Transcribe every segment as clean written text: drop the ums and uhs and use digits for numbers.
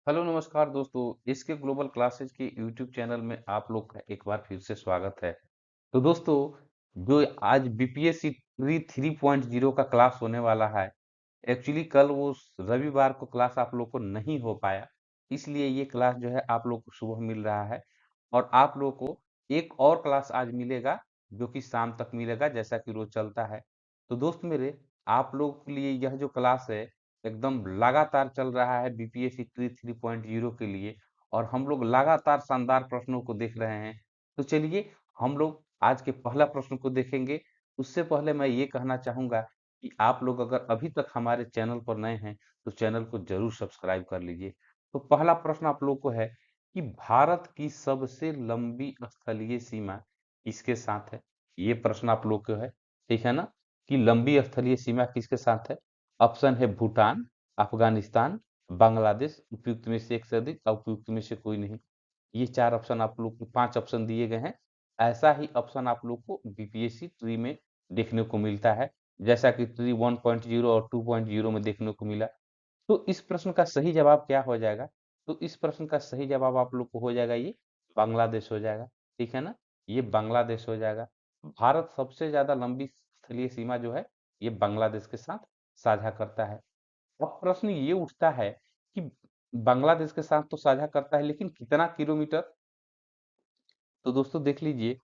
Hello नमस्कार दोस्तों। इसके ग्लोबल क्लासेज के यूट्यूब चैनल में आप लोग का एक बार फिर से स्वागत है। तो दोस्तों, जो आज बीपीएससी प्री 3.0 का क्लास होने वाला है, एक्चुअली कल वो रविवार को क्लास आप लोग को नहीं हो पाया, इसलिए ये क्लास जो है आप लोग को सुबह मिल रहा है। और आप लोग को एक और क्लास आज मिलेगा, जो कि शाम तक मिलेगा, जैसा कि रोज चलता है। तो दोस्त मेरे, आप लोग के लिए यह जो क्लास है एकदम लगातार चल रहा है बीपीएससी 3.0 के लिए, और हम लोग लगातार शानदार प्रश्नों को देख रहे हैं। तो चलिए हम लोग आज के पहला प्रश्न को देखेंगे। उससे पहले मैं ये कहना चाहूंगा कि आप लोग अगर अभी तक हमारे चैनल पर नए हैं तो चैनल को जरूर सब्सक्राइब कर लीजिए। तो पहला प्रश्न आप लोग को है कि भारत की सबसे लंबी स्थलीय सीमा किसके साथ है। ये प्रश्न आप लोग को है, ठीक है ना, कि लंबी स्थलीय सीमा किसके साथ है। ऑप्शन है भूटान, अफगानिस्तान, बांग्लादेश, उपयुक्त में से एक से अधिक, उपयुक्त में से कोई नहीं। ये चार ऑप्शन आप लोग को, पांच ऑप्शन दिए गए हैं। ऐसा ही ऑप्शन आप लोग को बीपीएससी ट्री में देखने को मिलता है, जैसा कि ट्री 1.0 और 2.0 में देखने को मिला। तो इस प्रश्न का सही जवाब क्या हो जाएगा? तो इस प्रश्न का सही जवाब आप लोग को हो जाएगा ये बांग्लादेश हो जाएगा, ठीक है ना। ये बांग्लादेश हो जाएगा। भारत सबसे ज्यादा लंबी स्थलीय सीमा जो है ये बांग्लादेश के साथ साझा करता है। अब प्रश्न ये उठता है कि बांग्लादेश के साथ तो साझा करता है, लेकिन कितना किलोमीटर। तो दोस्तों देख लीजिए,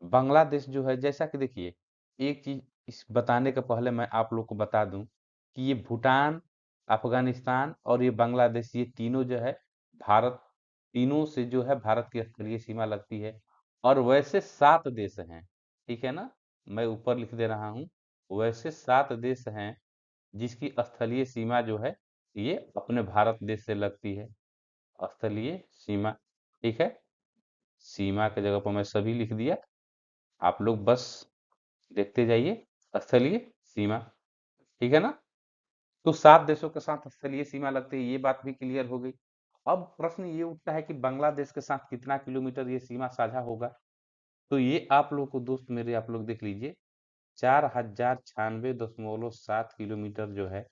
बांग्लादेश जो है, जैसा कि देखिए, एक चीज इस बताने के पहले मैं आप लोग को बता दूं कि ये भूटान, अफगानिस्तान और ये बांग्लादेश, ये तीनों जो है भारत, तीनों से जो है भारत की स्थलीय सीमा लगती है। और वैसे 7 देश हैं, ठीक है ना, मैं ऊपर लिख दे रहा हूँ। वैसे 7 देश हैं जिसकी स्थलीय सीमा जो है ये अपने भारत देश से लगती है। स्थलीय सीमा, ठीक है। सीमा की जगह पर मैं सभी लिख दिया, आप लोग बस देखते जाइए। स्थलीय सीमा, ठीक है ना। तो 7 देशों के साथ स्थलीय सीमा लगती है, ये बात भी क्लियर हो गई। अब प्रश्न ये उठता है कि बांग्लादेश के साथ कितना किलोमीटर ये सीमा साझा होगा। तो ये आप लोग को दोस्त मेरे, आप लोग देख लीजिए, 4096.7 किलोमीटर जो है,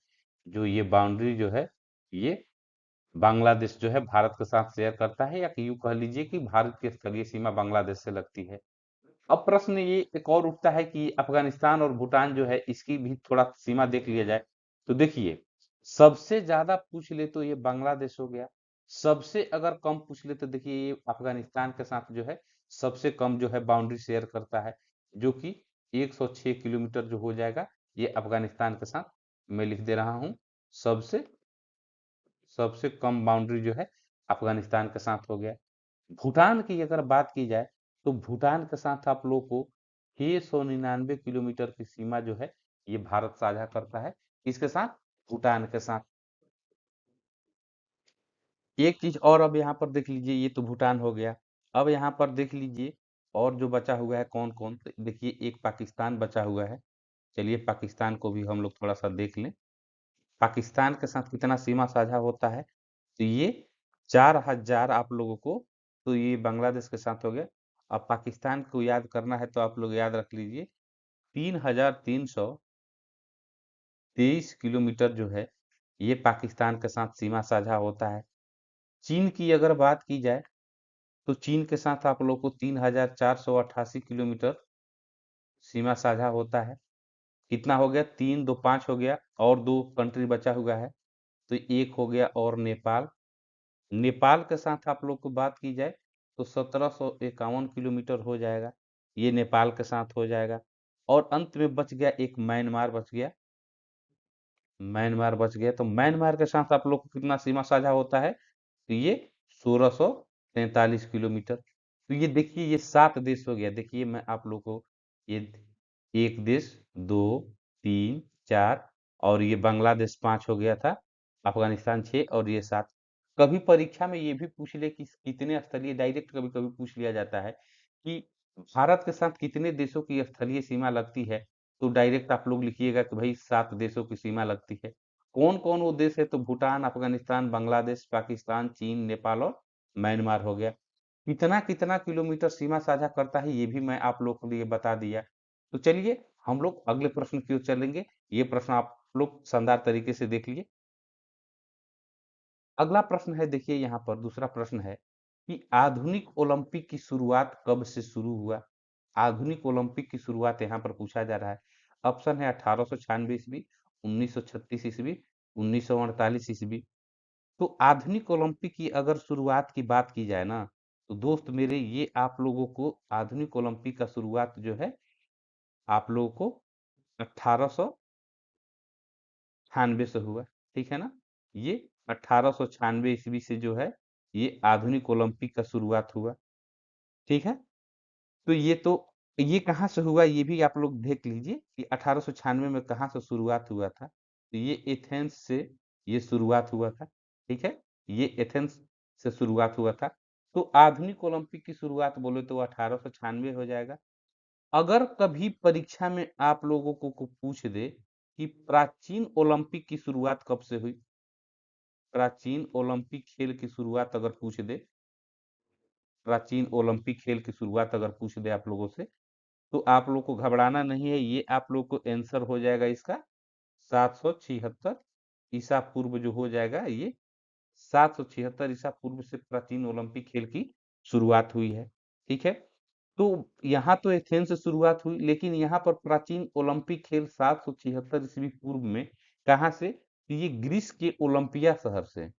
जो ये बाउंड्री जो है, ये बांग्लादेश जो है भारत के साथ शेयर करता है, या यूं कह लीजिए कि भारत की स्थलीय सीमा बांग्लादेश से लगती है। अब प्रश्न ये एक और उठता है कि अफगानिस्तान और भूटान जो है, इसकी भी थोड़ा सीमा देख लिया जाए। तो देखिए, सबसे ज्यादा पूछ ले तो ये बांग्लादेश हो गया। सबसे अगर कम पूछ ले तो देखिए ये अफगानिस्तान के साथ जो है सबसे कम जो है बाउंड्री शेयर करता है, जो कि 106 किलोमीटर जो हो जाएगा, ये अफगानिस्तान के साथ मैं लिख दे रहा हूँ। सबसे सबसे कम बाउंड्री जो है अफगानिस्तान के साथ हो गया। भूटान की अगर बात की जाए तो भूटान के साथ आप लोग को 699 किलोमीटर की सीमा जो है ये भारत साझा करता है। किसके साथ? भूटान के साथ। एक चीज और अब यहाँ पर देख लीजिए, ये तो भूटान हो गया। अब यहाँ पर देख लीजिए, और जो बचा हुआ है कौन कौन, तो देखिए एक पाकिस्तान बचा हुआ है। चलिए पाकिस्तान को भी हम लोग थोड़ा सा देख लें। पाकिस्तान के साथ कितना सीमा साझा होता है, तो ये 4000 आप लोगों को, तो ये बांग्लादेश के साथ हो गया। अब पाकिस्तान को याद करना है तो आप लोग याद रख लीजिए, 3323 किलोमीटर जो है ये पाकिस्तान के साथ सीमा साझा होता है। चीन की अगर बात की जाए तो चीन के साथ आप लोग को 3488 किलोमीटर सीमा साझा होता है। कितना हो गया? तीन दो पाँच हो गया, और दो कंट्री बचा हुआ है, तो एक हो गया और नेपाल। नेपाल के साथ आप लोग को बात की जाए तो 1751 किलोमीटर हो जाएगा, ये नेपाल के साथ हो जाएगा। और अंत में बच गया एक म्यांमार बच गया। म्यांमार बच गया, तो म्यांमार के साथ आप लोग को कितना सीमा साझा होता है, तो ये 1643 किलोमीटर। तो ये देखिए, ये 7 देश हो गया। देखिए मैं आप लोग को ये एक देश, दो, तीन, चार, और ये बांग्लादेश पांच हो गया था, अफगानिस्तान छह, और ये सात। कभी परीक्षा में ये भी पूछ ले कि कितने स्थलीय, डायरेक्ट कभी कभी पूछ लिया जाता है कि भारत के साथ कितने देशों की स्थलीय सीमा लगती है, तो डायरेक्ट आप लोग लिखिएगा कि भाई 7 देशों की सीमा लगती है। कौन कौन वो देश है, तो भूटान, अफगानिस्तान, बांग्लादेश, पाकिस्तान, चीन, नेपाल और म्यांमार हो गया। कितना कितना किलोमीटर सीमा साझा करता है ये भी मैं आप लोग को लिए बता दिया। तो चलिए हम लोग अगले प्रश्न की ओर चलेंगे। ये प्रश्न आप लोग शानदार तरीके से देख लिए। अगला प्रश्न है, देखिए यहाँ पर दूसरा प्रश्न है कि आधुनिक ओलंपिक की शुरुआत कब से शुरू हुआ। आधुनिक ओलंपिक की शुरुआत यहाँ पर पूछा जा रहा है। ऑप्शन है 1896 ईस्वी, 1936 ईस्वी, 1948 ईस्वी। तो आधुनिक ओलंपिक की अगर शुरुआत की बात की जाए ना, तो दोस्त मेरे ये आप लोगों को आधुनिक ओलंपिक का शुरुआत जो है आप लोगों को 1896 से हुआ। ठीक है ना। ये 1896 ईस्वी से जो है ये आधुनिक ओलंपिक का शुरुआत हुआ। ठीक है। तो ये कहाँ से हुआ ये भी आप लोग देख लीजिए कि 1896 में कहाँ से शुरुआत हुआ था। तो ये एथेंस से ये शुरुआत हुआ था। ठीक है। ये एथेंस से शुरुआत हुआ था। तो आधुनिक ओलंपिक की शुरुआत बोले तो 1896 हो जाएगा। अगर कभी परीक्षा में आप लोगों को पूछ दे कि प्राचीन ओलंपिक की शुरुआत कब से हुई, प्राचीन ओलंपिक खेल की शुरुआत अगर पूछ दे, प्राचीन ओलंपिक खेल की शुरुआत अगर पूछ दे आप लोगों से, तो आप लोग को घबराना नहीं है। ये आप लोग को आंसर हो जाएगा इसका 776 ईसा पूर्व जो हो जाएगा ये 776 ईसा पूर्व से प्राचीन ओलंपिक खेल की शुरुआत हुई है। ठीक है। तो यहाँ तो एथेंस से शुरुआत हुई, लेकिन यहाँ पर प्राचीन ओलंपिक खेल 776 ईस्वी पूर्व में कहाँ से, तो ये ग्रीस के ओलंपिया शहर से।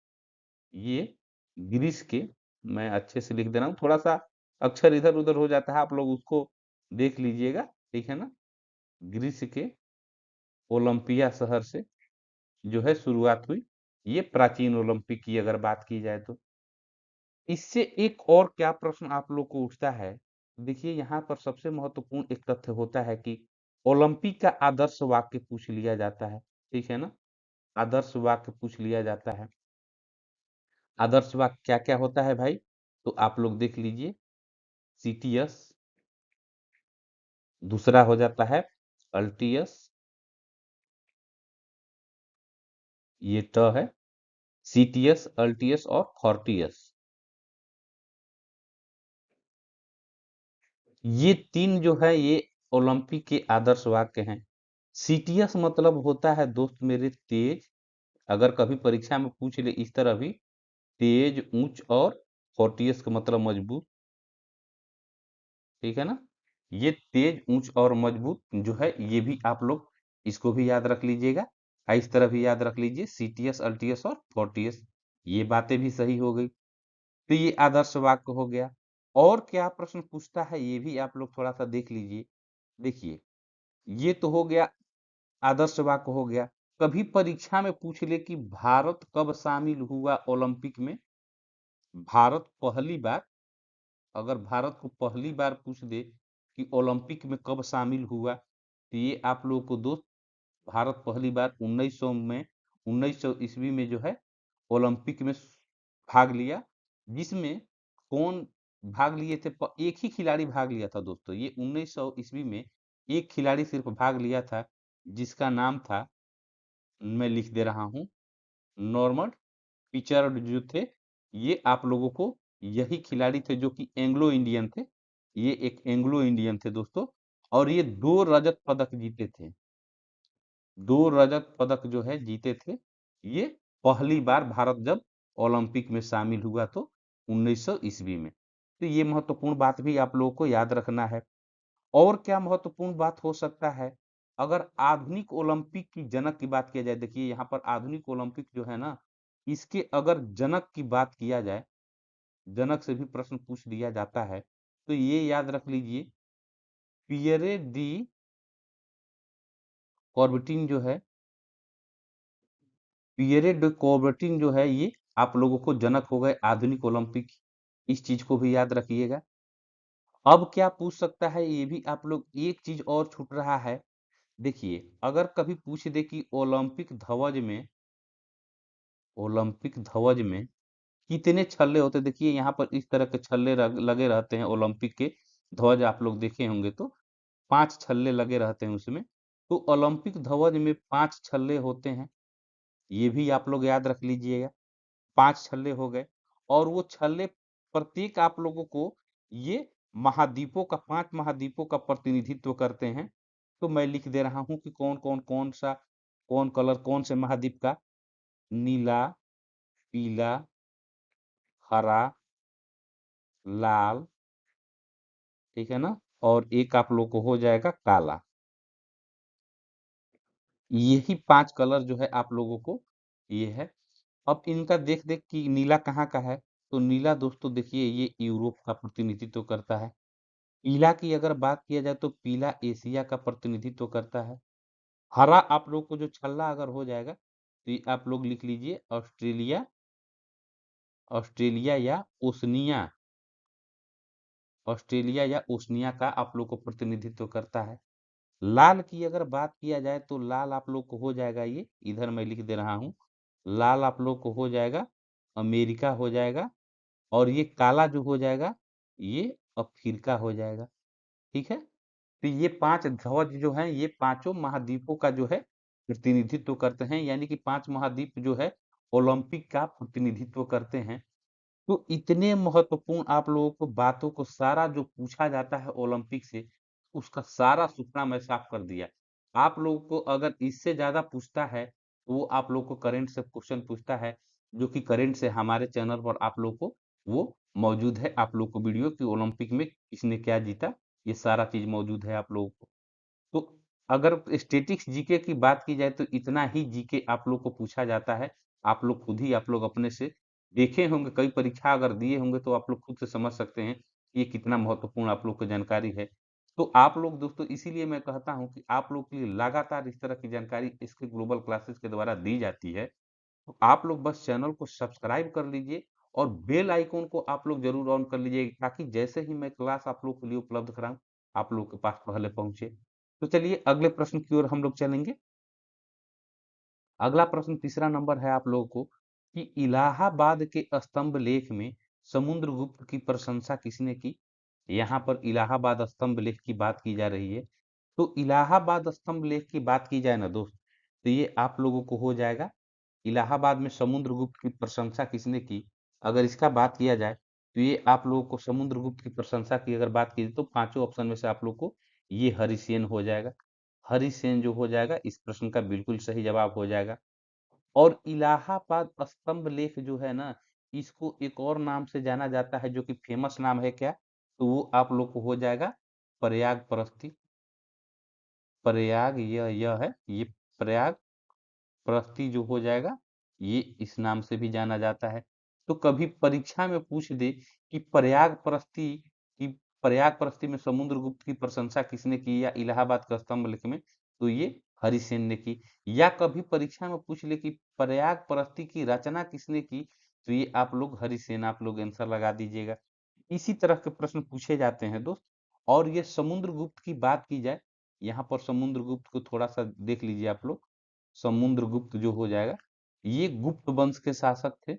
ये ग्रीस के, मैं अच्छे से लिख दे रहा हूँ, थोड़ा सा अक्षर इधर उधर हो जाता है, आप लोग उसको देख लीजिएगा। ठीक है ना। ग्रीस के ओलंपिया शहर से जो है शुरुआत हुई ये प्राचीन ओलंपिक की अगर बात की जाए तो। इससे एक और क्या प्रश्न आप लोग को उठता है, देखिए यहाँ पर सबसे महत्वपूर्ण एक तथ्य होता है कि ओलंपिक का आदर्श वाक्य पूछ लिया जाता है। ठीक है ना। आदर्श वाक्य पूछ लिया जाता है। आदर्श वाक्य क्या क्या होता है भाई, तो आप लोग देख लीजिए। सीटीएस, दूसरा हो जाता है अल्टियस, ये ट है, सीटीएस, अल्टियस और फॉर्टियस। ये तीन जो है ये ओलंपिक के आदर्श वाक्य हैं। सीटीएस मतलब होता है दोस्त मेरे तेज, अगर कभी परीक्षा में पूछ ले इस तरह भी, तेज, ऊंच, और फोर्टियस का मतलब मजबूत। ठीक है ना। ये तेज, ऊंच और मजबूत जो है ये भी आप लोग इसको भी याद रख लीजिएगा। इस तरह भी याद रख लीजिए, सीटीएस, अल्टीएस और फोर्टियस। ये बातें भी सही हो गई। तो ये आदर्श वाक्य हो गया। और क्या प्रश्न पूछता है ये भी आप लोग थोड़ा सा देख लीजिए। देखिए, ये तो हो गया आदर्श वाक्य हो गया। कभी परीक्षा में पूछ ले कि भारत कब शामिल हुआ ओलंपिक में, भारत पहली बार, अगर भारत को पहली बार पूछ दे कि ओलंपिक में कब शामिल हुआ, तो ये आप लोगों को दोस्त भारत पहली बार 1900 में, 1900 ईस्वी में जो है ओलंपिक में भाग लिया। जिसमें कौन भाग लिए थे, एक ही खिलाड़ी भाग लिया था दोस्तों। ये 1900 ईस्वी में एक खिलाड़ी सिर्फ भाग लिया था, जिसका नाम था, मैं लिख दे रहा हूँ, नॉर्मन पिचर्ड जो थे। ये आप लोगों को यही खिलाड़ी थे जो कि एंग्लो इंडियन थे। ये एक एंग्लो इंडियन थे दोस्तों। और ये 2 रजत पदक जीते थे। 2 रजत पदक जो है जीते थे। ये पहली बार भारत जब ओलंपिक में शामिल हुआ तो 1900 ईस्वी में। तो ये महत्वपूर्ण बात भी आप लोगों को याद रखना है। और क्या महत्वपूर्ण बात हो सकता है, अगर आधुनिक ओलंपिक की जनक की बात किया जाए, देखिए यहाँ पर आधुनिक ओलंपिक जो है ना, इसके अगर जनक की बात किया जाए, जनक से भी प्रश्न पूछ लिया जाता है, तो ये याद रख लीजिए, पियरे दी कॉर्बेटिन जो है, पियरे डी कॉर्बेटिन जो है ये आप लोगों को जनक हो गए आधुनिक ओलंपिक। इस चीज को भी याद रखिएगा। अब क्या पूछ सकता है ये भी आप लोग, एक चीज और छूट रहा है। देखिए, अगर कभी पूछ दे कि ओलंपिक ध्वज में कितने छल्ले होते हैं, देखिए यहाँ पर इस तरह के छल्ले लगे रहते हैं ओलंपिक के ध्वज, आप लोग देखे होंगे तो 5 छल्ले लगे रहते हैं उसमें। तो ओलंपिक ध्वज में 5 छल्ले होते हैं, ये भी आप लोग याद रख लीजिएगा। 5 छल्ले हो गए। और वो छल्ले प्रत्येक आप लोगों को ये महाद्वीपों का, 5 महाद्वीपों का प्रतिनिधित्व करते हैं। तो मैं लिख दे रहा हूं कि कौन कौन, कौन सा, कौन कलर कौन से महाद्वीप का, नीला, पीला, हरा, लाल, ठीक है ना, और एक आप लोग को हो जाएगा काला। यही 5 कलर जो है आप लोगों को ये है। अब इनका देख देख कि नीला कहाँ का है, तो नीला दोस्तों देखिए ये यूरोप का प्रतिनिधित्व करता है। पीला की अगर बात किया जाए तो पीला एशिया का प्रतिनिधित्व करता है। हरा आप लोग को जो छल्ला अगर हो जाएगा तो ये आप लोग लिख लीजिए ऑस्ट्रेलिया, ऑस्ट्रेलिया या ओशनिया, ऑस्ट्रेलिया या ओशनिया का आप लोग को प्रतिनिधित्व करता है। लाल की अगर बात किया जाए तो लाल आप लोग को हो जाएगा ये, इधर मैं लिख दे रहा हूँ, लाल आप लोग को हो जाएगा अमेरिका हो जाएगा, और ये काला जो हो जाएगा ये अफ्रीका हो जाएगा। ठीक है, तो ये 5 ध्वज जो हैं ये पांचों महाद्वीपों का जो है प्रतिनिधित्व करते हैं, यानी कि 5 महाद्वीप जो है ओलंपिक का प्रतिनिधित्व करते हैं। तो इतने महत्वपूर्ण आप लोगों को बातों को सारा जो पूछा जाता है ओलंपिक से, उसका सारा सुपड़ा मैं साफ कर दिया। आप लोगों को अगर इससे ज्यादा पूछता है तो वो आप लोग को करंट से क्वेश्चन पूछता है, जो कि करंट से हमारे चैनल पर आप लोग को वो मौजूद है, आप लोग को वीडियो कि ओलंपिक में किसने क्या जीता, ये सारा चीज मौजूद है आप लोगों को। तो अगर स्टैटिक्स जीके की बात की जाए तो इतना ही जीके आप लोग को पूछा जाता है। आप लोग खुद ही आप लोग अपने से देखे होंगे, कई परीक्षा अगर दिए होंगे तो आप लोग खुद से समझ सकते हैं कि ये कितना महत्वपूर्ण आप लोग को जानकारी है। तो आप लोग दोस्तों इसीलिए मैं कहता हूं कि आप लोग के लिए लगातार इस तरह की जानकारी इसके ग्लोबल क्लासेस के द्वारा दी जाती है। तो आप लोग बस चैनल को सब्सक्राइब कर लीजिए और बेल आइकॉन को आप लोग जरूर ऑन कर लीजिए, ताकि जैसे ही मैं क्लास आप लोग के लिए उपलब्ध कराऊं आप लोग के पास पहले पहुंचे। तो चलिए अगले प्रश्न की ओर हम लोग चलेंगे। अगला प्रश्न तीसरा नंबर है आप लोगों को कि इलाहाबाद के स्तंभ लेख में समुद्रगुप्त की प्रशंसा किसने की। यहाँ पर इलाहाबाद स्तंभ लेख की बात की जा रही है। तो इलाहाबाद स्तंभ लेख की बात की जाए ना दोस्त, तो ये आप लोगों को हो जाएगा इलाहाबाद में समुद्रगुप्त की प्रशंसा किसने की। अगर इसका बात किया जाए तो ये आप लोगों को समुद्रगुप्त की प्रशंसा की अगर बात की जाए तो पांचों ऑप्शन में से आप लोग को ये हरिसेन हो जाएगा। हरिसेन जो हो जाएगा इस प्रश्न का बिल्कुल सही जवाब हो जाएगा। और इलाहाबाद स्तंभ लेख जो है ना, इसको एक और नाम से जाना जाता है जो कि फेमस नाम है क्या, तो वो आप लोग को हो जाएगा प्रयाग प्रस्ती। प्रयाग यह है ये प्रयाग प्रस्ती जो हो जाएगा ये इस नाम से भी जाना जाता है। तो कभी परीक्षा में पूछ दे कि प्रयाग प्रस्ती में समुद्रगुप्त की प्रशंसा किसने की या इलाहाबाद का स्तंभ लेख में, तो ये हरिसेन ने की। या कभी परीक्षा में पूछ ले कि प्रयाग प्रस्ती की रचना किसने की, तो ये आप लोग हरिसेन आप लोग आंसर लगा दीजिएगा। इसी तरह के प्रश्न पूछे जाते हैं दोस्त। और ये समुद्रगुप्त की बात की जाए, यहाँ पर समुद्रगुप्त को थोड़ा सा देख लीजिए आप लोग। समुद्रगुप्त जो हो जाएगा ये गुप्त वंश के शासक थे,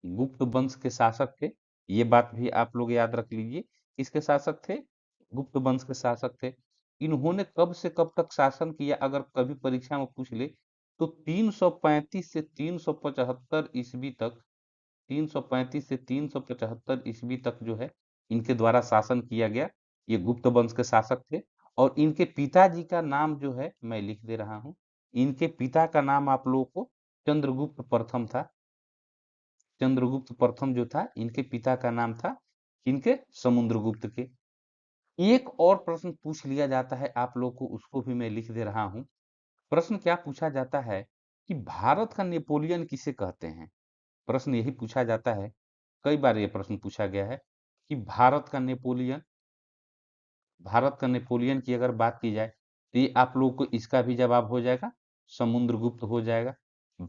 गुप्त वंश के शासक थे। ये बात भी आप लोग याद रख लीजिए, किसके शासक थे, गुप्त वंश के शासक थे। इन्होंने कब से कब तक शासन किया अगर कभी परीक्षा में पूछ ले, तो 335 से 375 ईस्वी तक, 335 से 375 ईस्वी तक जो है इनके द्वारा शासन किया गया। ये गुप्त वंश के शासक थे। और इनके पिताजी का नाम जो है मैं लिख दे रहा हूँ, इनके पिता का नाम आप लोगों को चंद्रगुप्त प्रथम था। चंद्रगुप्त प्रथम जो था इनके पिता का नाम था, इनके समुद्रगुप्त के। एक और प्रश्न पूछ लिया जाता है आप लोग को, उसको भी मैं लिख दे रहा हूं। प्रश्न क्या पूछा जाता है कि भारत का नेपोलियन किसे कहते हैं। प्रश्न यही पूछा जाता है, कई बार ये प्रश्न पूछा गया है कि भारत का नेपोलियन की अगर बात की जाए तो ये आप लोगों को इसका भी जवाब हो जाएगा समुद्रगुप्त हो जाएगा।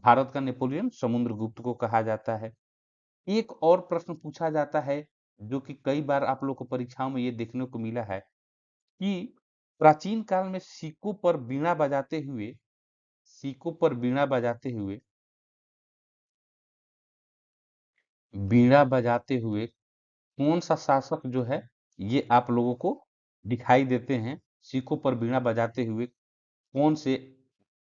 भारत का नेपोलियन समुद्रगुप्त को कहा जाता है। एक और प्रश्न पूछा जाता है जो कि कई बार आप लोग को परीक्षाओं में ये देखने को मिला है कि प्राचीन काल में सिक्कों पर बीणा बजाते हुए कौन सा शासक जो है ये आप लोगों को दिखाई देते हैं, सिक्कों पर बीणा बजाते हुए कौन से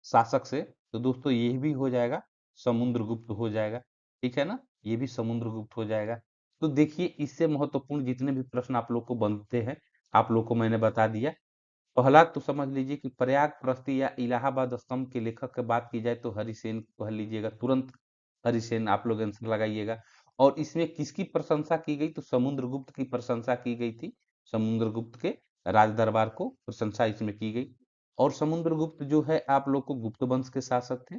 शासक से, तो दोस्तों ये भी हो जाएगा समुद्रगुप्त हो जाएगा। ठीक है ना, ये भी समुद्रगुप्त हो जाएगा। तो देखिए इससे महत्वपूर्ण जितने भी प्रश्न आप लोग को बनते हैं आप लोग को मैंने बता दिया। पहला तो समझ लीजिए कि प्रयाग प्रस्ती या इलाहाबाद स्तंभ के लेखक की बात की जाए तो हरिसेन को कह लीजिएगा तुरंत। हरिसेन, आप लोग आंसर लगाइएगा। और इसमें किसकी प्रशंसा की गई? तो समुद्रगुप्त की प्रशंसा की गई थी। समुद्रगुप्त के राज दरबार को प्रशंसा इसमें की गई। और समुद्रगुप्त जो है आप लोग को गुप्त वंश के शासक थे,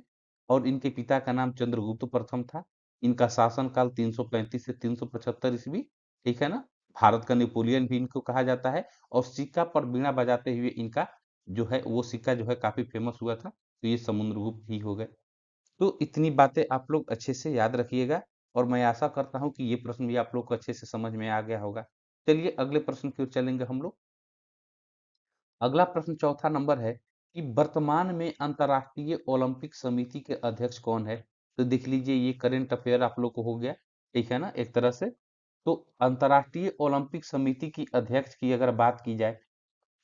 और इनके पिता का नाम चंद्रगुप्त प्रथम था। इनका शासनकाल 335 से 375 ईस्वी, ठीक है ना। भारत का नेपोलियन भी इनको कहा जाता है। और सिक्का पर बीड़ा बजाते हुए इनका जो है वो सिक्का जो है काफी फेमस हुआ था, तो ये समुद्रगुप्त ही हो गए। तो इतनी बातें आप लोग अच्छे से याद रखिएगा, और मैं आशा करता हूँ कि ये प्रश्न भी आप लोग को अच्छे से समझ में आ गया होगा। चलिए अगले प्रश्न की ओर चलेंगे हम लोग। अगला प्रश्न चौथा नंबर है कि वर्तमान में अंतर्राष्ट्रीय ओलंपिक समिति के अध्यक्ष कौन है? तो देख लीजिए, ये करंट अफेयर आप लोग को हो गया, ठीक है ना, एक तरह से। तो अंतर्राष्ट्रीय ओलंपिक समिति की अध्यक्ष की अगर बात की जाए,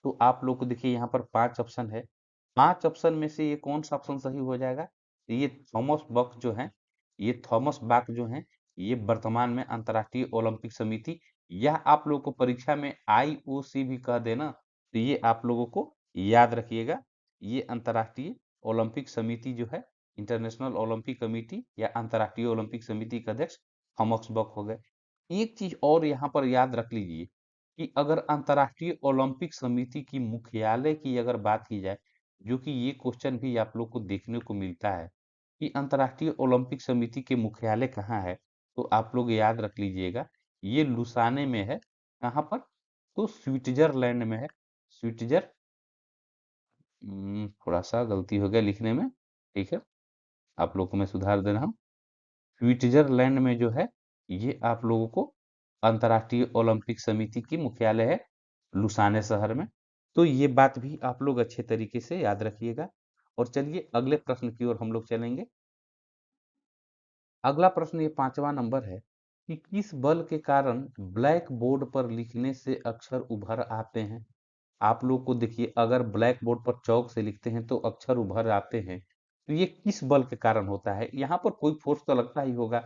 तो आप लोग को देखिए यहाँ पर 5 ऑप्शन है। 5 ऑप्शन में से ये कौन सा ऑप्शन सही हो जाएगा? तो ये थॉमस बक जो है, ये थॉमस बाक जो है, ये वर्तमान में अंतर्राष्ट्रीय ओलंपिक समिति, यह आप लोगों को परीक्षा में आईओसी भी कह देना, तो ये आप लोगों को याद रखिएगा। ये अंतर्राष्ट्रीय ओलंपिक समिति जो है, इंटरनेशनल ओलंपिक कमेटी या अंतर्राष्ट्रीय ओलंपिक समिति के अध्यक्ष थॉमस बक हो गए। एक चीज और यहाँ पर याद रख लीजिए कि अगर अंतर्राष्ट्रीय ओलंपिक समिति की मुख्यालय की अगर बात की जाए, जो कि ये क्वेश्चन भी आप लोग को देखने को मिलता है कि अंतर्राष्ट्रीय ओलंपिक समिति के मुख्यालय कहाँ है, तो आप लोग याद रख लीजिएगा, ये लुसाने में है। कहाँ पर? तो स्विट्जरलैंड में है। स्विट्जर थोड़ा सा गलती हो गया लिखने में, ठीक है, आप लोग को मैं सुधार दे रहा हूँ। स्विट्जरलैंड में जो है, ये आप लोगों को अंतर्राष्ट्रीय ओलंपिक समिति की मुख्यालय है लुसाने शहर में। तो ये बात भी आप लोग अच्छे तरीके से याद रखिएगा। और चलिए अगले प्रश्न की ओर हम लोग चलेंगे। अगला प्रश्न, ये 5वां नंबर है कि किस बल के कारण ब्लैक बोर्ड पर लिखने से अक्षर उभर आते हैं? आप लोग को देखिए, अगर ब्लैक बोर्ड पर चौक से लिखते हैं तो अक्षर उभर आते हैं, तो ये किस बल के कारण होता है? यहाँ पर कोई फोर्स तो लगता ही होगा।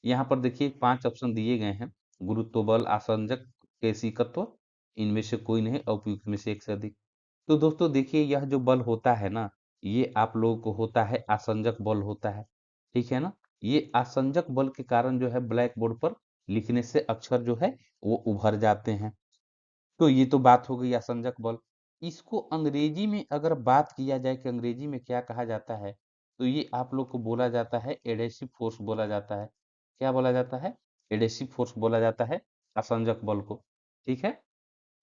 यहाँ पर देखिए 5 ऑप्शन दिए गए हैं। गुरुत्व बल, आसंजक, केशिकत्व, इनमें से कोई नहीं, उपयुक्त में से एक से अधिक। तो दोस्तों देखिए, यह जो बल होता है ना, ये आप लोगों को होता है आसंजक बल होता है, ठीक है ना। ये आसंजक बल के कारण जो है ब्लैक बोर्ड पर लिखने से अक्षर जो है वो उभर जाते हैं। तो ये तो बात हो गई आसंजक बल। इसको अंग्रेजी में अगर बात किया जाए कि अंग्रेजी में क्या कहा जाता है, तो ये आप लोग को बोला जाता है एडेसिव फोर्स बोला जाता है। क्या बोला जाता है? एडेसिव फोर्स बोला जाता है आसंजक बल को, ठीक है।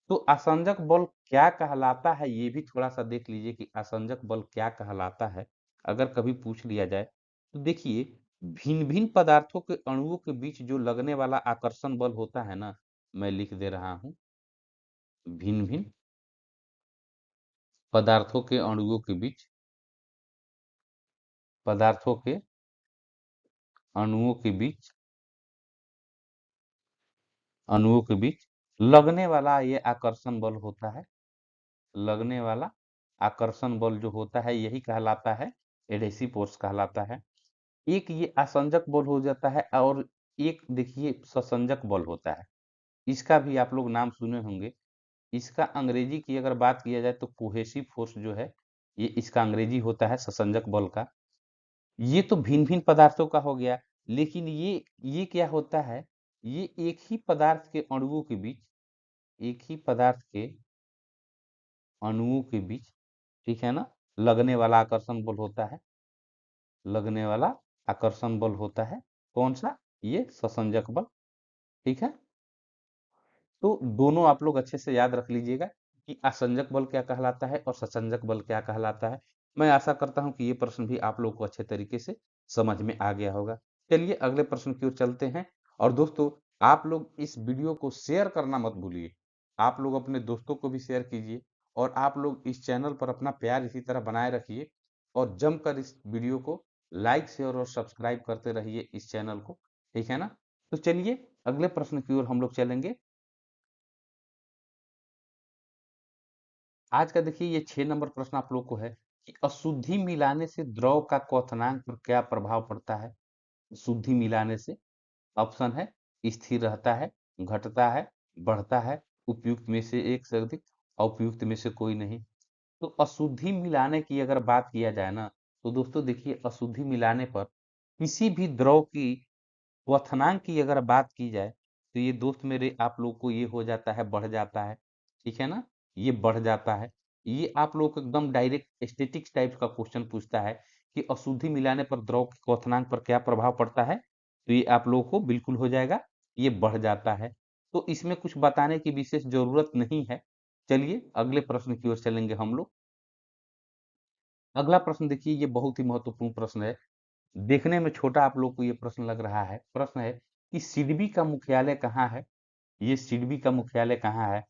तो आसंजक बल क्या कहलाता है, ये भी थोड़ा सा देख लीजिए कि आसंजक बल क्या कहलाता है, अगर कभी पूछ लिया जाए। तो देखिए, भिन्न भिन्न पदार्थों के अणुओं के बीच जो लगने वाला आकर्षण बल होता है ना, मैं लिख दे रहा हूँ, भिन्न भिन्न पदार्थों के अणुओं के बीच, पदार्थों के अणुओं के बीच, अणुओं के बीच लगने वाला ये आकर्षण बल होता है। लगने वाला आकर्षण बल जो होता है यही कहलाता है एडेसिव फोर्स कहलाता है। एक ये आसंजक बल हो जाता है, और एक देखिए ससंजक बल होता है। इसका भी आप लोग नाम सुने होंगे। इसका अंग्रेजी की अगर बात किया जाए तो कोहेसिव फोर्स जो है, ये इसका अंग्रेजी होता है ससंजक बल का। ये तो भिन्न-भिन्न पदार्थों का हो गया, लेकिन ये क्या होता है, ये एक ही पदार्थ के अणुओं के बीच, एक ही पदार्थ के अणुओं के बीच, ठीक है ना, लगने वाला आकर्षण बल होता है। लगने वाला आकर्षण बल होता है कौन सा? ये ससंजक बल, ठीक है। तो दोनों आप लोग अच्छे से याद रख लीजिएगा कि आसंजक बल क्या कहलाता है और ससंजक बल क्या कहलाता है। मैं आशा करता हूं कि ये प्रश्न भी आप लोग को अच्छे तरीके से समझ में आ गया होगा। चलिए अगले प्रश्न की ओर चलते हैं। और दोस्तों, आप लोग इस वीडियो को शेयर करना मत भूलिए। आप लोग अपने दोस्तों को भी शेयर कीजिए, और आप लोग इस चैनल पर अपना प्यार इसी तरह बनाए रखिए, और जमकर इस वीडियो को लाइक, शेयर और सब्सक्राइब करते रहिए इस चैनल को, ठीक है ना। तो चलिए अगले प्रश्न की ओर हम लोग चलेंगे। आज का देखिए ये 6 नंबर प्रश्न आप लोग को है कि अशुद्धि मिलाने से द्रव का क्वथनांक पर क्या प्रभाव पड़ता है? शुद्धि मिलाने से ऑप्शन है स्थिर रहता है, घटता है, बढ़ता है, उपयुक्त में से एक से अधिक, उपयुक्त में से कोई नहीं। तो अशुद्धि मिलाने की अगर बात किया जाए ना, तो दोस्तों देखिए अशुद्धि मिलाने पर किसी भी द्रव की क्वथनांक की अगर बात की जाए तो ये दोस्त मेरे आप लोग को ये हो जाता है, बढ़ जाता है, ठीक है ना? ये बढ़ जाता है। ये आप लोग को एकदम डायरेक्ट स्टैटिक्स टाइप का क्वेश्चन पूछता है कि अशुद्धि मिलाने पर द्रव के क्वथनांक पर क्या प्रभाव पड़ता है? तो ये आप लोगों को बिल्कुल हो जाएगा, ये बढ़ जाता है। तो इसमें कुछ बताने की विशेष जरूरत नहीं है। चलिए अगले प्रश्न की ओर चलेंगे हम लोग। अगला प्रश्न देखिए, ये बहुत ही महत्वपूर्ण प्रश्न है। देखने में छोटा आप लोग को ये प्रश्न लग रहा है। प्रश्न है कि सिडबी का मुख्यालय कहाँ है? ये सिडबी का मुख्यालय कहाँ है?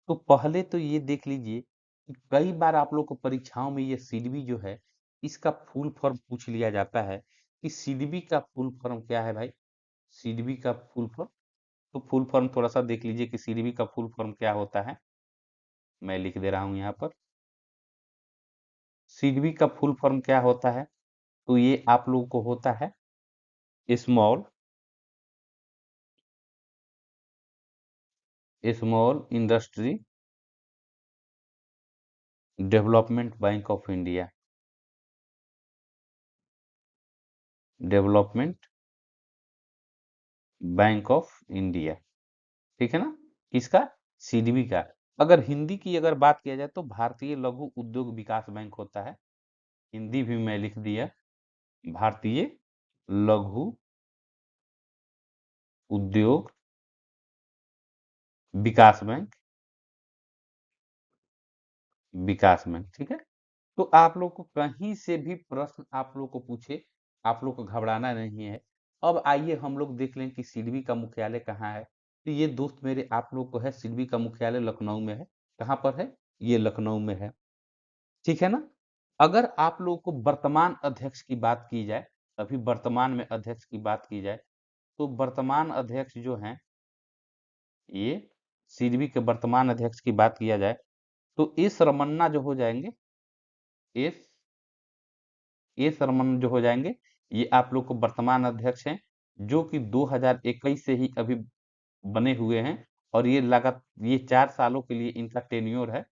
तो पहले तो ये देख लीजिए कि कई बार आप लोग को परीक्षाओं में ये सिडबी जो है, इसका फुल फॉर्म पूछ लिया जाता है कि सिडबी का फुल फॉर्म क्या है भाई? सिडबी का फुल फॉर्म, तो फुल फॉर्म थोड़ा सा देख लीजिए कि सिडबी का फुल फॉर्म क्या होता है। मैं लिख दे रहा हूँ यहाँ पर। सिडबी का फुल फॉर्म क्या होता है? तो ये आप लोगों को होता है small small industry development bank of India. Development bank of India, ठीक है ना? किसका? सिडबी का। अगर हिंदी की अगर बात किया जाए तो भारतीय लघु उद्योग विकास बैंक होता है। हिंदी भी मैं लिख दिया, भारतीय लघु उद्योग विकास बैंक, विकास बैंक, ठीक है। तो आप लोग को कहीं से भी प्रश्न आप लोग को पूछे, आप लोग को घबराना नहीं है। अब आइए हम लोग देख लें कि सिडबी का मुख्यालय कहाँ है। तो ये दोस्त मेरे आप लोग को है, सिडबी का मुख्यालय लखनऊ में है। कहाँ पर है? ये लखनऊ में है, ठीक है ना? अगर आप लोग को वर्तमान अध्यक्ष की बात की जाए, अभी वर्तमान में अध्यक्ष की बात की जाए, तो वर्तमान अध्यक्ष जो हैं, ये सिडबी के वर्तमान अध्यक्ष की बात किया जाए तो एस रमन्ना जो हो जाएंगे, एस रमन जो हो जाएंगे, ये आप लोग को वर्तमान अध्यक्ष हैं, जो कि 2021 से ही अभी बने हुए हैं। और ये 4 सालों के लिए इनका टेन्योर है।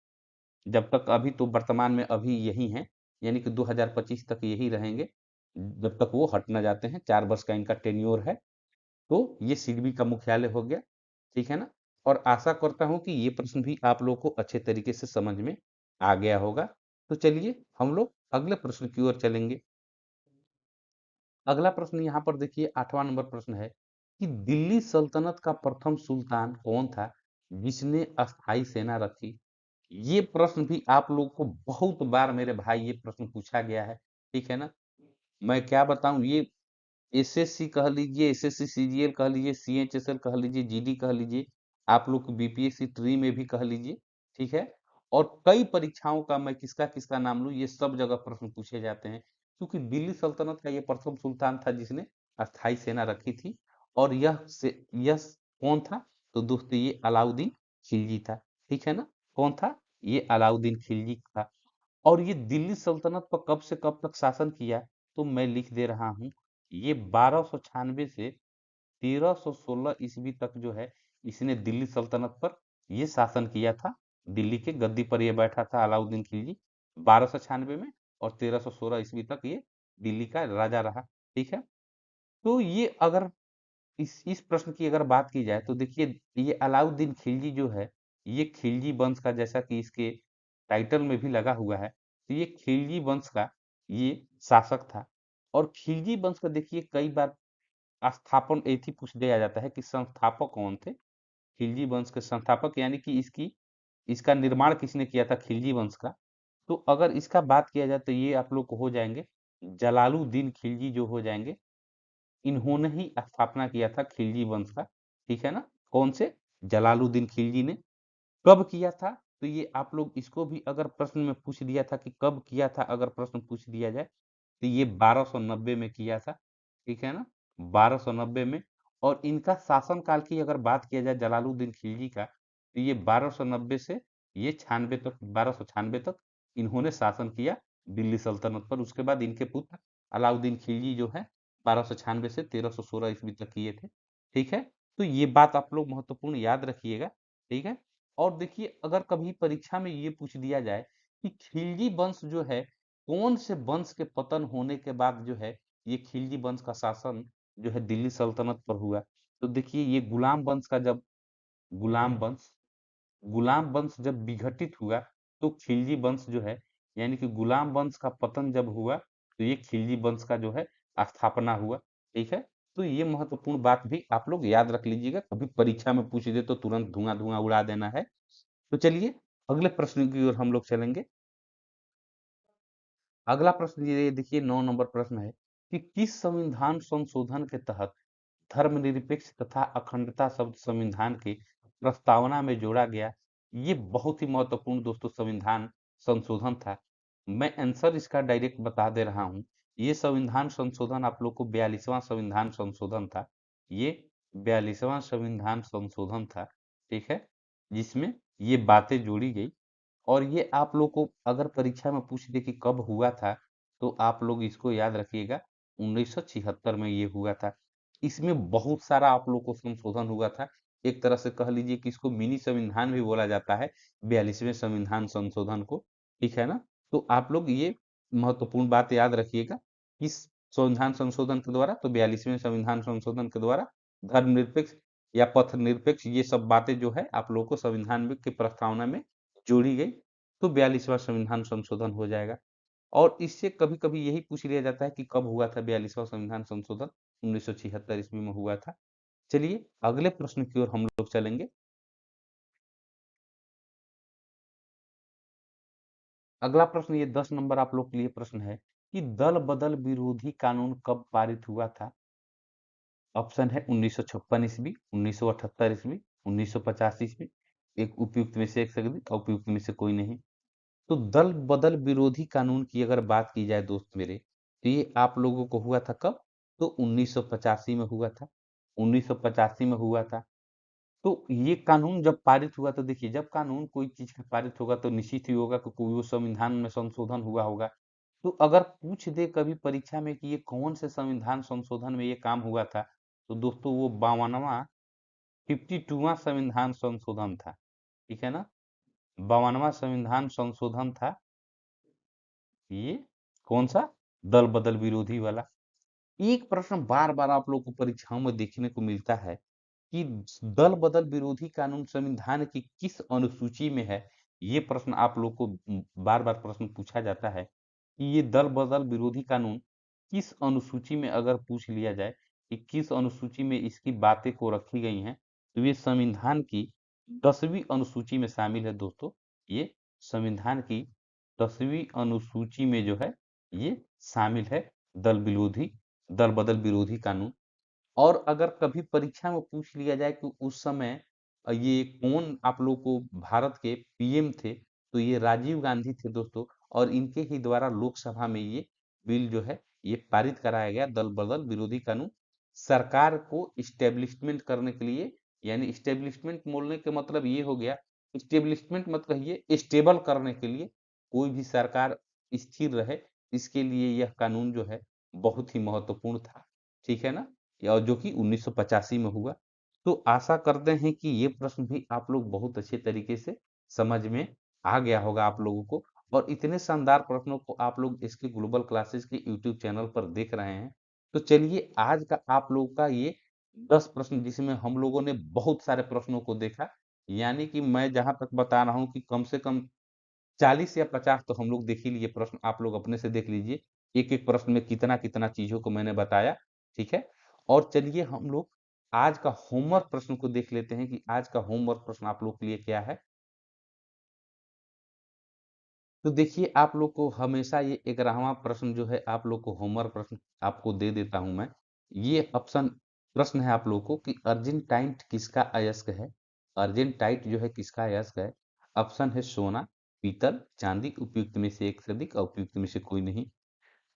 जब तक अभी तो वर्तमान में अभी यही हैं, यानी कि 2025 तक यही रहेंगे, जब तक वो हट ना जाते हैं। 4 वर्ष का इनका टेन्योर है। तो ये सिडबी का मुख्यालय हो गया, ठीक है ना? और आशा करता हूं कि ये प्रश्न भी आप लोग को अच्छे तरीके से समझ में आ गया होगा। तो चलिए हम लोग अगले प्रश्न की ओर चलेंगे। अगला प्रश्न यहाँ पर देखिए, 8वां नंबर प्रश्न है कि दिल्ली सल्तनत का प्रथम सुल्तान कौन था जिसने अस्थाई सेना रखी? ये प्रश्न भी आप लोग को बहुत बार मेरे भाई ये प्रश्न पूछा गया है, ठीक है ना? मैं क्या बताऊं, ये एसएससी कह लीजिए, एसएससी सीजीएल कह लीजिए, सीएचएसएल कह लीजिए, जीडी कह लीजिए, आप लोग को बीपीएससी ट्री में भी कह लीजिए, ठीक है। और कई परीक्षाओं का मैं किसका किसका नाम लूं, ये सब जगह प्रश्न पूछे जाते हैं, क्योंकि दिल्ली सल्तनत का ये प्रथम सुल्तान था जिसने अस्थाई सेना रखी थी। और यह कौन था? तो दोस्तों ये अलाउद्दीन खिलजी था, ठीक है ना? कौन था? ये अलाउद्दीन खिलजी था। और ये दिल्ली सल्तनत पर कब से कब तक शासन किया? तो मैं लिख दे रहा हूँ, ये 1296 से 1316 ईस्वी तक जो है, इसने दिल्ली सल्तनत पर ये शासन किया था। दिल्ली के गद्दी पर ये बैठा था अलाउद्दीन खिलजी 1296 में, और 1316 ईस्वी तक ये दिल्ली का राजा रहा, ठीक है। तो ये अगर इस प्रश्न की अगर बात की जाए तो देखिए, ये अलाउद्दीन खिलजी जो है, ये खिलजी वंश का, जैसा कि इसके टाइटल में भी लगा हुआ है, तो ये खिलजी वंश का ये शासक था। और खिलजी वंश का देखिए कई बार स्थापन ऐसी पूछ दिया जाता है कि संस्थापक कौन थे? खिलजी वंश के संस्थापक, यानी कि इसकी इसका निर्माण किसने किया था खिलजी वंश का? तो अगर इसका बात किया जाए तो ये आप लोग को हो जाएंगे जलालुद्दीन खिलजी जो हो जाएंगे। इन्होंने ही स्थापना किया था खिलजी वंश का, ठीक है ना? कौन से? जलालुद्दीन खिलजी ने। कब किया था? तो ये आप लोग इसको भी अगर प्रश्न में पूछ दिया था कि कब किया था, अगर प्रश्न पूछ दिया जाए तो ये 1290 में किया था, ठीक है ना? 1290 में। और इनका शासनकाल की अगर बात किया जाए जलालुद्दीन खिलजी का, तो ये 1290 से ये 96 तक, 1296 तक इन्होंने शासन किया दिल्ली सल्तनत पर। उसके बाद इनके पुत्र अलाउद्दीन खिलजी जो है 1296 से 1316 ईस्वी तक किए थे, ठीक है। तो ये बात आप लोग महत्वपूर्ण याद रखिएगा, ठीक है। और देखिए अगर कभी परीक्षा में ये पूछ दिया जाए कि खिलजी वंश जो है, कौन से वंश के पतन होने के बाद जो है ये खिलजी वंश का शासन जो है दिल्ली सल्तनत पर हुआ। तो देखिए ये गुलाम वंश गुलाम वंश जब विघटित हुआ तो खिलजी वंश जो है, यानी कि गुलाम वंश का पतन जब हुआ तो ये खिलजी वंश का जो है स्थापना हुआ। ठीक है, तो ये महत्वपूर्ण बात भी आप लोग याद रख लीजिएगा, कभी परीक्षा में पूछ दे तो तुरंत धुआं धुआं उड़ा देना है। तो चलिए अगले प्रश्न की ओर हम लोग चलेंगे। अगला प्रश्न ये देखिए 9 नंबर प्रश्न है कि किस संविधान संशोधन के तहत धर्मनिरपेक्ष तथा अखंडता शब्द संविधान की प्रस्तावना में जोड़ा गया। ये बहुत ही महत्वपूर्ण दोस्तों संविधान संशोधन था। मैं आंसर इसका डायरेक्ट बता दे रहा हूँ। ये संविधान संशोधन आप लोग को 42वां संविधान संशोधन था। ये 42वां संविधान संशोधन था। ठीक है, जिसमें ये बातें जोड़ी गई। और ये आप लोग को अगर परीक्षा में पूछ दे कि कब हुआ था, तो आप लोग इसको याद रखिएगा, 1976 में ये हुआ था। इसमें बहुत सारा आप लोग को संशोधन हुआ था। एक तरह से कह लीजिए कि इसको मिनी संविधान भी बोला जाता है, 42वें संविधान संशोधन को। ठीक है ना? तो आप लोग ये महत्वपूर्ण बात याद रखिएगा, किस संविधान संशोधन के द्वारा, तो 42वें संविधान संशोधन के द्वारा धर्मनिरपेक्ष या पथ निरपेक्ष ये सब बातें जो है आप लोगों को संविधान में की प्रस्तावना में जोड़ी गई, तो 42वां संविधान संशोधन हो जाएगा। और इससे कभी कभी यही पूछ लिया जाता है कि कब हुआ था 42वां संविधान संशोधन, 1976 ईस्वी में हुआ था। चलिए अगले प्रश्न की ओर हम लोग चलेंगे। अगला प्रश्न ये 10 नंबर आप लोग के लिए प्रश्न है कि दल बदल विरोधी कानून कब पारित हुआ था। ऑप्शन है 1956 ईस्वी, 1978 ईस्वी, 1950 ईस्वी। एक उपयुक्त में से एक सही, उपयुक्त में से कोई नहीं। तो दल बदल विरोधी कानून की अगर बात की जाए दोस्त मेरे, तो ये आप लोगों को हुआ था कब, तो 1985 में हुआ था। 1985 में हुआ था। तो ये कानून जब पारित हुआ, तो देखिए जब कानून कोई चीज का पारित होगा तो निश्चित ही होगा कि कोई वो संविधान में संशोधन हुआ होगा। तो अगर पूछ दे कभी परीक्षा में कि ये कौन से संविधान संशोधन में ये काम हुआ था, तो दोस्तों वो 52वां 52वां संविधान संशोधन था। ठीक है ना? 52वां संविधान संशोधन था ये। कौन सा? दल बदल विरोधी वाला। एक प्रश्न बार बार आप लोग को परीक्षाओं में देखने को मिलता है कि दल बदल विरोधी कानून संविधान की किस अनुसूची में है। ये प्रश्न आप लोग को बार बार प्रश्न पूछा जाता है कि ये दल बदल विरोधी कानून किस अनुसूची में, अगर पूछ लिया जाए कि किस अनुसूची में इसकी बातें को रखी गई हैं, तो ये संविधान की 10वीं अनुसूची में शामिल है दोस्तों। ये संविधान की 10वीं अनुसूची में जो है ये शामिल है, दल विरोधी दल बदल विरोधी कानून। और अगर कभी परीक्षा में पूछ लिया जाए कि उस समय ये कौन आप लोग को भारत के पीएम थे, तो ये राजीव गांधी थे दोस्तों। और इनके ही द्वारा लोकसभा में ये बिल जो है ये पारित कराया गया, दल बदल विरोधी कानून। सरकार को इस्टेब्लिशमेंट करने के लिए, यानी इस्टेब्लिशमेंट बोलने के मतलब ये हो गया, इस्टेब्लिशमेंट मत कहिए, स्टेबल करने के लिए, कोई भी सरकार स्थिर रहे, इसके लिए यह कानून जो है बहुत ही महत्वपूर्ण था। ठीक है ना? या जो कि 1985 में हुआ। तो आशा करते हैं कि ये प्रश्न भी आप लोग बहुत अच्छे तरीके से समझ में आ गया होगा आप लोगों को। और इतने शानदार प्रश्नों को आप लोग इसके ग्लोबल क्लासेस के यूट्यूब चैनल पर देख रहे हैं। तो चलिए आज का आप लोग का ये 10 प्रश्न, जिसमें हम लोगों ने बहुत सारे प्रश्नों को देखा, यानी कि मैं जहां तक बता रहा हूं कि कम से कम 40 या 50 तो हम लोग देख ही लिए प्रश्न, आप लोग अपने से देख लीजिए एक एक प्रश्न में कितना कितना चीजों को मैंने बताया। ठीक है, और चलिए हम लोग आज का होमवर्क प्रश्न को देख लेते हैं कि आज का होमवर्क प्रश्न आप लोग के लिए क्या है। तो देखिए आप लोग को हमेशा ये 11वां प्रश्न जो है आप लोग को होमवर्क प्रश्न आपको दे देता हूं मैं। ये ऑप्शन प्रश्न है आप लोग को कि अर्जेंटाइन किसका अयस्क है। अर्जेंटाइट जो है किसका अयस्क है। ऑप्शन है सोना, पीतल, चांदी। उपयुक्त में से एक से अधिक, अउपयुक्त में से कोई नहीं।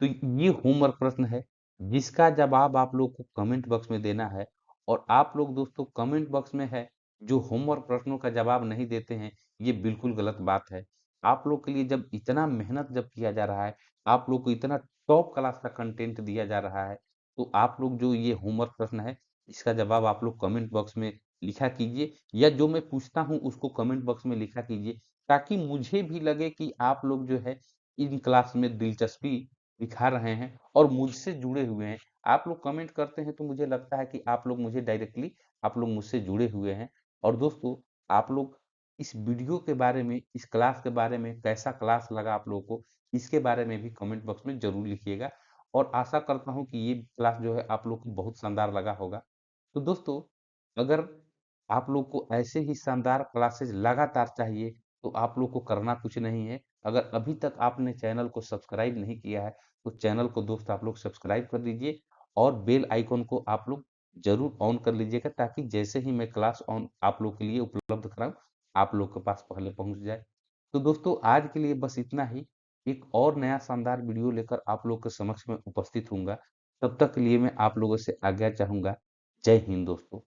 तो ये होमवर्क प्रश्न है, जिसका जवाब आप लोग को कमेंट बॉक्स में देना है। और आप लोग दोस्तों कमेंट बॉक्स में है जो होमवर्क प्रश्नों का जवाब नहीं देते हैं, ये बिल्कुल गलत बात है। आप लोग के लिए जब इतना मेहनत जब किया जा रहा है, आप लोग को इतना टॉप क्लास का कंटेंट दिया जा रहा है, तो आप लोग जो ये होमवर्क प्रश्न है इसका जवाब आप लोग कमेंट बॉक्स में लिखा कीजिए, या जो मैं पूछता हूँ उसको कमेंट बॉक्स में लिखा कीजिए, ताकि मुझे भी लगे कि आप लोग जो है इन क्लास में दिलचस्पी दिखा रहे हैं और मुझसे जुड़े हुए हैं। आप लोग कमेंट करते हैं तो मुझे लगता है कि आप लोग मुझे डायरेक्टली आप लोग मुझसे जुड़े हुए हैं। और दोस्तों, आप लोग इस वीडियो के बारे में, इस क्लास के बारे में, कैसा क्लास लगा आप लोगों को, इसके बारे में भी कमेंट बॉक्स में ज़रूर लिखिएगा। और आशा करता हूँ कि ये क्लास जो है आप लोग को बहुत शानदार लगा होगा। तो दोस्तों, अगर आप लोग को ऐसे ही शानदार क्लासेस लगातार चाहिए, तो आप लोग को करना कुछ नहीं है। अगर अभी तक आपने चैनल को सब्सक्राइब नहीं किया है, तो चैनल को दोस्त आप लोग सब्सक्राइब कर दीजिए और बेल आइकन को आप लोग ज़रूर ऑन कर लीजिएगा, ताकि जैसे ही मैं क्लास ऑन आप लोग के लिए उपलब्ध कराऊँ, आप लोग के पास पहले पहुँच जाए। तो दोस्तों, आज के लिए बस इतना ही। एक और नया शानदार वीडियो लेकर आप लोग के समक्ष में उपस्थित होऊँगा। तब तक के लिए मैं आप लोगों से आज्ञा चाहूँगा। जय हिंद दोस्तों।